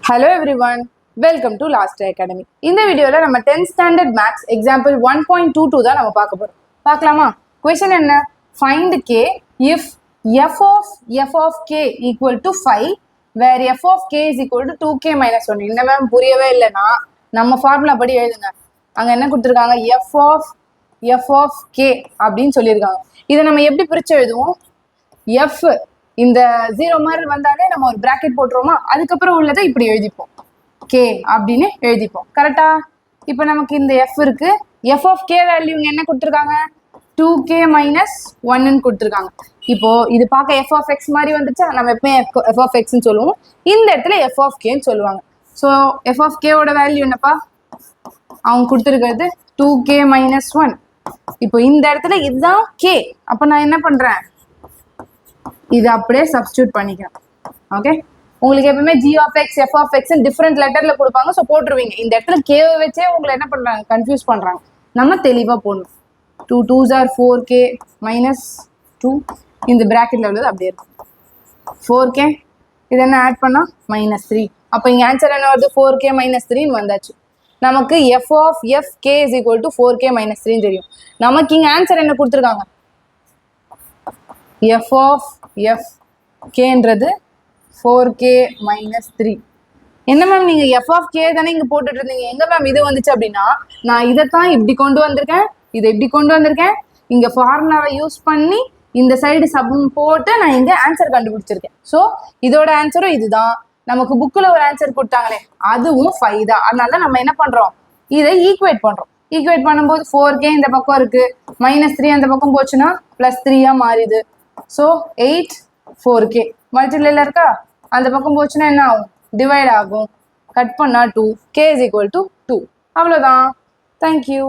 Hello everyone, welcome to Last Day Academy. இந்த வீடியோல நம்ம 10th standard maths example 1.22 தான் நம்ம பார்க்க போறோம். பார்க்கலாமா? Question என்ன? Find k if f of k equal to 5 where f of k is equal to 2k minus 1. இந்த மேம் புரியவே இல்லைன்னா நம்ம ஃபார்முலா படி எழுதுங்க. அங்க என்ன கொடுத்துருக்காங்க? f of k அப்படின்னு சொல்லியிருக்காங்க. இதை நம்ம எப்படி பிரிச்சு எழுதுவோம்? f இந்த 0 மாதிரி வந்தாலே நம்ம ஒரு பிராக்கெட் போட்டுருவோமா, அதுக்கப்புறம் உள்ளதை இப்படி எழுதிப்போம், கே அப்படின்னு எழுதிப்போம். கரெக்டா? இப்போ நமக்கு இந்த எஃப் இருக்கு. எஃப் ஆஃப் கே வேல்யூ என்ன கொடுத்துருக்காங்க? 2k மைனஸ் 1ன்னு கொடுத்துருக்காங்க. இப்போ இது பார்க்க எஃப் ஆஃப் எக்ஸ் மாதிரி வந்துச்சா, நம்ம எப்பவுமே எஃப் ஆஃப் எக்ஸ்ன்னு சொல்லுவோம். இந்த இடத்துல எஃப் ஆஃப் கேன்னு சொல்லுவாங்க. ஸோ எஃப் ஆஃப் கேவோட வேல்யூ என்னப்பா? அவங்க கொடுத்துருக்கிறது 2k மைனஸ் 1. இப்போ இந்த இடத்துல இதுதான் கே. அப்போ நான் என்ன பண்றேன்? இது அப்படியே சப்ஸ்டியூட் பண்ணிக்கிறேன். ஓகே, உங்களுக்கு எப்பவுமே G of X F of X different லெட்டர்ல கொடுப்பாங்க. ஸோ போட்டுருவீங்க. இந்த இடத்துல கேவை வச்சே உங்களை என்ன பண்றாங்க? கன்ஃபியூஸ் பண்றாங்க. நம்ம தெளிவா போடணும். 2 2s are 4k மைனஸ் 2. இந்த பிராக்கெட்ல உள்ளது அப்படியே இருக்கும். 4k இது என்ன ஆட் பண்ணா மைனஸ் 3. அப்போ இங்க ஆன்சர் என்ன வருது? 4k மைனஸ் 3 வந்தாச்சு. நமக்கு F of F K is equal to 4k minus 3 தெரியும். நமக்கு இங்க ஆன்சர் என்ன கொடுத்துருக்காங்க? f of f kன்றது 4k minus 3. என்ன மேம் நீங்க f of k தானே இங்க போட்டுட்டு இருந்தீங்க, எங்க மேம் இது வந்துச்சு அப்படின்னா, நான் இதைத்தான் இப்படி கொண்டு வந்திருக்கேன், இதை இப்படி கொண்டு வந்திருக்கேன். இங்க ஃபார்முலாவை யூஸ் பண்ணி இந்த சைடு சப் போட்டு நான் இங்க ஆன்சர் கண்டுபிடிச்சிருக்கேன். ஸோ இதோட ஆன்சரும் இதுதான். நமக்கு புக்கில் ஒரு ஆன்சர் கொடுத்தாங்களே அதுவும் 5 தான். அதனால நம்ம என்ன பண்றோம்? இதை ஈக்குவேட் பண்றோம். ஈக்குவேட் பண்ணும்போது 4k இந்த பக்கம் இருக்கு, மைனஸ் 3 அந்த பக்கம் போச்சுன்னா பிளஸ் 3 மாறிது. ஸோ 8 4k மல்டிப்ளைல இருக்கா, அந்த பக்கம் போச்சுன்னா என்ன ஆகும்? டிவைட் ஆகும். கட் பண்ணா 2, k is equal to 2. அவ்வளோதான். தேங்க்யூ.